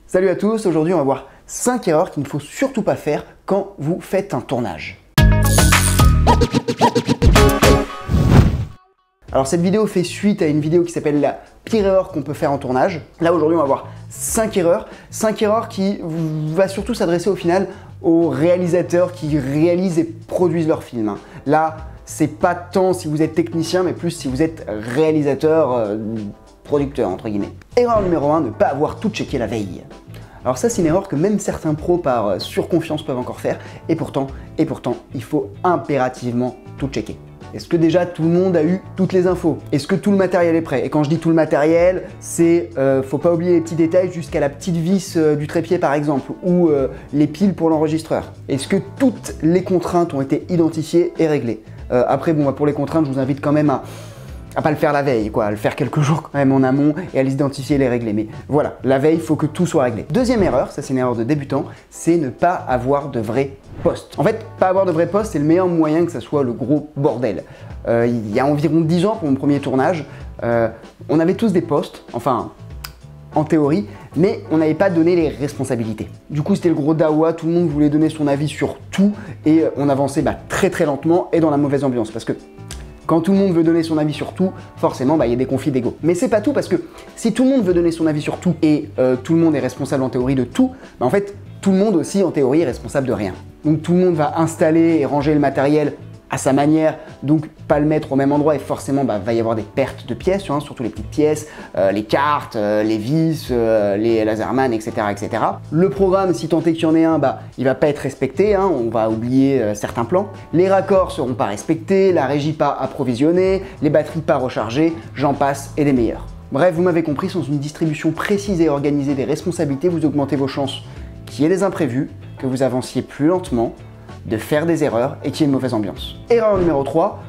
Salut à tous, aujourd'hui on va voir 5 erreurs qu'il ne faut surtout pas faire quand vous faites un tournage. Alors cette vidéo fait suite à une vidéo qui s'appelle la pire erreur qu'on peut faire en tournage. Là aujourd'hui on va voir 5 erreurs qui va surtout s'adresser au final aux réalisateurs qui réalisent et produisent leurs films. Là c'est pas tant si vous êtes technicien mais plus si vous êtes réalisateur, producteur entre guillemets. Erreur numéro 1, ne pas avoir tout checké la veille. Alors ça c'est une erreur que même certains pros par surconfiance peuvent encore faire et pourtant il faut impérativement tout checker. Est-ce que déjà tout le monde a eu toutes les infos? Est-ce que tout le matériel est prêt? Et quand je dis tout le matériel, c'est faut pas oublier les petits détails jusqu'à la petite vis du trépied par exemple ou les piles pour l'enregistreur. Est-ce que toutes les contraintes ont été identifiées et réglées? Après bon pour les contraintes je vous invite quand même à pas le faire la veille, à le faire quelques jours quand même en amont et à les identifier et les régler. Mais voilà, la veille, il faut que tout soit réglé. Deuxième erreur, ça c'est une erreur de débutant, c'est ne pas avoir de vrai poste. En fait, pas avoir de vrai poste, c'est le meilleur moyen que ça soit le gros bordel. Il y a environ 10 ans pour mon premier tournage, on avait tous des postes, enfin en théorie, mais on n'avait pas donné les responsabilités. Du coup, c'était le gros dawa, tout le monde voulait donner son avis sur tout et on avançait très lentement et dans la mauvaise ambiance parce que quand tout le monde veut donner son avis sur tout, forcément, il y a des conflits d'ego. Mais c'est pas tout parce que si tout le monde veut donner son avis sur tout et tout le monde est responsable en théorie de tout, en fait, tout le monde aussi en théorie est responsable de rien. Donc tout le monde va installer et ranger le matériel à sa manière, donc pas le mettre au même endroit et forcément va y avoir des pertes de pièces, surtout les petites pièces, les cartes, les vis, les laserman, etc., etc. Le programme, si tant est qu'il y en ait un, il va pas être respecté, on va oublier certains plans. Les raccords seront pas respectés, la régie pas approvisionnée, les batteries pas rechargées, j'en passe et des meilleurs. Bref, vous m'avez compris, sans une distribution précise et organisée des responsabilités, vous augmentez vos chances qu'il y ait des imprévus, que vous avanciez plus lentement, de faire des erreurs et qu'il y ait une mauvaise ambiance. Erreur numéro 3,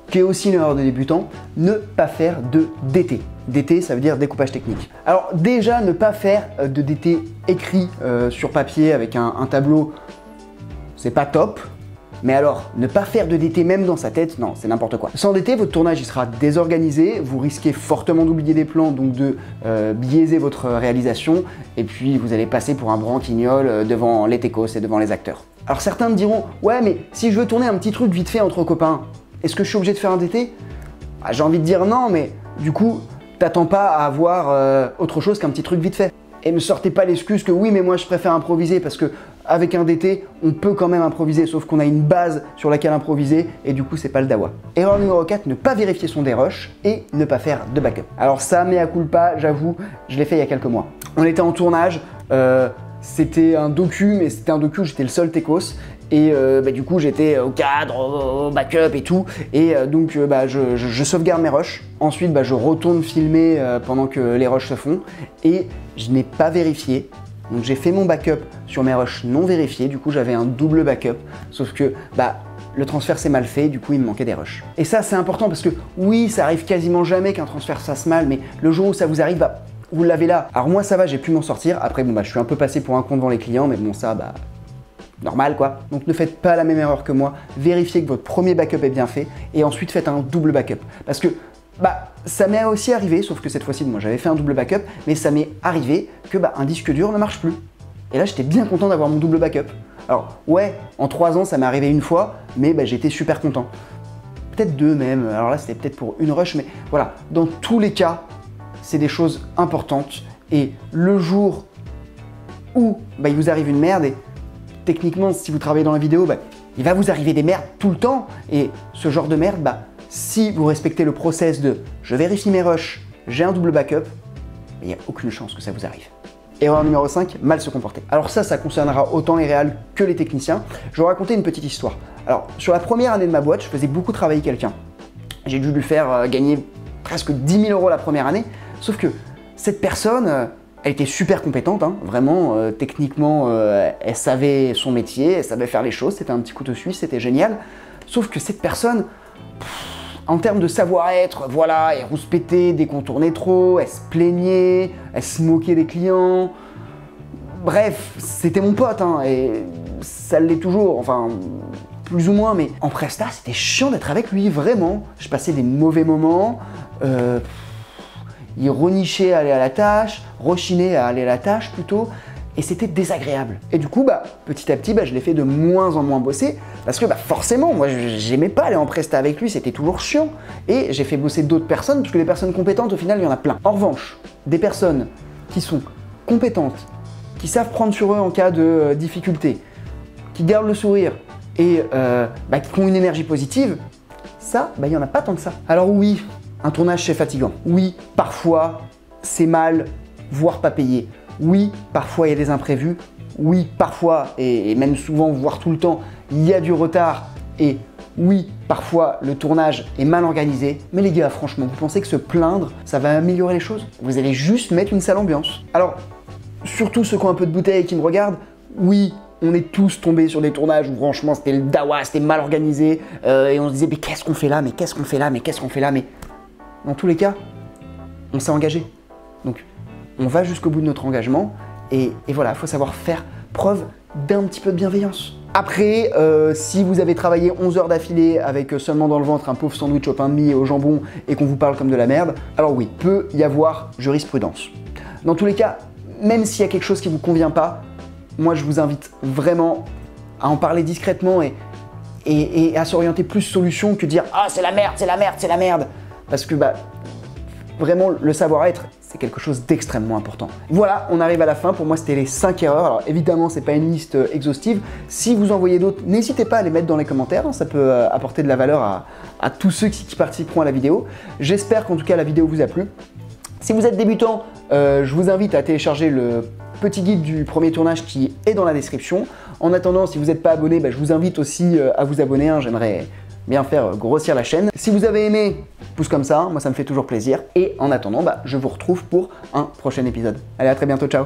qui est aussi une erreur de débutant, ne pas faire de DT. DT, ça veut dire découpage technique. Alors déjà, ne pas faire de DT écrit sur papier avec un tableau, c'est pas top. Mais alors, ne pas faire de DT même dans sa tête, non, c'est n'importe quoi. Sans DT, votre tournage il sera désorganisé, vous risquez fortement d'oublier des plans, donc de biaiser votre réalisation, et puis vous allez passer pour un branquignol devant les techos et devant les acteurs. Alors certains me diront, ouais mais si je veux tourner un petit truc vite fait entre copains, est-ce que je suis obligé de faire un DT? J'ai envie de dire non, mais du coup, t'attends pas à avoir autre chose qu'un petit truc vite fait. Et ne sortez pas l'excuse que oui mais moi je préfère improviser parce que avec un DT on peut quand même improviser sauf qu'on a une base sur laquelle improviser et du coup c'est pas le dawa. Erreur numéro 4, ne pas vérifier son dérush et ne pas faire de backup. Alors ça mea culpa, j'avoue, je l'ai fait il y a quelques mois. On était en tournage, c'était un docu mais c'était un docu où j'étais le seul techos et du coup j'étais au cadre, au backup et tout et donc je sauvegarde mes rushs. Ensuite je retourne filmer pendant que les rushs se font et je n'ai pas vérifié. Donc j'ai fait mon backup sur mes rushs non vérifiés, du coup j'avais un double backup, sauf que le transfert s'est mal fait, du coup il me manquait des rushs. Et ça c'est important parce que oui, ça arrive quasiment jamais qu'un transfert se fasse mal, mais le jour où ça vous arrive, vous l'avez là. Alors moi ça va, j'ai pu m'en sortir. Après je suis un peu passé pour un con devant les clients, mais bon ça normal quoi. Donc ne faites pas la même erreur que moi, vérifiez que votre premier backup est bien fait et ensuite faites un double backup. Parce que ça m'est aussi arrivé, sauf que cette fois-ci, moi j'avais fait un double backup, mais ça m'est arrivé que un disque dur ne marche plus. Et là j'étais bien content d'avoir mon double backup. Alors ouais, en 3 ans ça m'est arrivé une fois, mais j'étais super content. Peut-être 2 même, alors là c'était peut-être pour une rush, mais voilà, dans tous les cas, c'est des choses importantes. Et le jour où il vous arrive une merde, et techniquement si vous travaillez dans la vidéo, il va vous arriver des merdes tout le temps, et ce genre de merde, si vous respectez le process de je vérifie mes rushs, j'ai un double backup, il n'y a aucune chance que ça vous arrive. Erreur numéro 5, mal se comporter. Alors ça concernera autant les réals que les techniciens. Je vais vous raconter une petite histoire. Alors sur la première année de ma boîte, je faisais beaucoup travailler quelqu'un. J'ai dû lui faire gagner presque 10 000 € la première année, sauf que cette personne, elle était super compétente, vraiment, techniquement, elle savait son métier, elle savait faire les choses, c'était un petit couteau suisse, c'était génial. Sauf que cette personne, en termes de savoir-être, voilà, elle rouspétait dès qu'on tournait trop, elle se plaignait, elle se moquait des clients. Bref, c'était mon pote, et ça l'est toujours, enfin, plus ou moins, mais en presta, c'était chiant d'être avec lui, vraiment. Je passais des mauvais moments, il renichait à aller à la tâche, rechinait à aller à la tâche plutôt, et c'était désagréable. Et du coup, petit à petit, je l'ai fait de moins en moins bosser, parce que forcément, moi, j'aimais pas aller en presta avec lui, c'était toujours chiant. Et j'ai fait bosser d'autres personnes, parce que les personnes compétentes, au final, il y en a plein. En revanche, des personnes qui sont compétentes, qui savent prendre sur eux en cas de difficulté, qui gardent le sourire et qui ont une énergie positive, ça, il n'y en a pas tant que ça. Alors oui, un tournage, c'est fatigant. Oui, parfois, c'est mal, voire pas payé. Oui, parfois, il y a des imprévus. Oui, parfois, et même souvent, voire tout le temps, il y a du retard. Et oui, parfois, le tournage est mal organisé. Mais les gars, franchement, vous pensez que se plaindre, ça va améliorer les choses? Vous allez juste mettre une sale ambiance. Alors, surtout ceux qui ont un peu de bouteille et qui me regardent, oui, on est tous tombés sur des tournages où franchement c'était le dawa, c'était mal organisé, et on se disait mais qu'est-ce qu'on fait là, mais qu'est-ce qu'on fait là, mais qu'est-ce qu'on fait là, mais dans tous les cas, on s'est engagé. Donc on va jusqu'au bout de notre engagement, et voilà, il faut savoir faire preuve d'un petit peu de bienveillance. Après, si vous avez travaillé 11 heures d'affilée avec seulement dans le ventre un pauvre sandwich au pain de mie et au jambon et qu'on vous parle comme de la merde, alors oui, peut y avoir jurisprudence. Dans tous les cas, même s'il y a quelque chose qui ne vous convient pas, moi je vous invite vraiment à en parler discrètement et à s'orienter plus solution que dire « Ah, c'est la merde, c'est la merde, c'est la merde !» Parce que vraiment, le savoir-être, c'est quelque chose d'extrêmement important. Voilà, on arrive à la fin. Pour moi, c'était les 5 erreurs. Alors évidemment, c'est pas une liste exhaustive. Si vous en voyez d'autres, n'hésitez pas à les mettre dans les commentaires. Ça peut apporter de la valeur à tous ceux qui participeront à la vidéo. J'espère qu'en tout cas, la vidéo vous a plu. Si vous êtes débutant, je vous invite à télécharger le petit guide du premier tournage qui est dans la description. En attendant, si vous n'êtes pas abonné, je vous invite aussi à vous abonner. J'aimerais bien faire grossir la chaîne. Si vous avez aimé, pouce comme ça, moi ça me fait toujours plaisir. Et en attendant, je vous retrouve pour un prochain épisode. Allez, à très bientôt, ciao!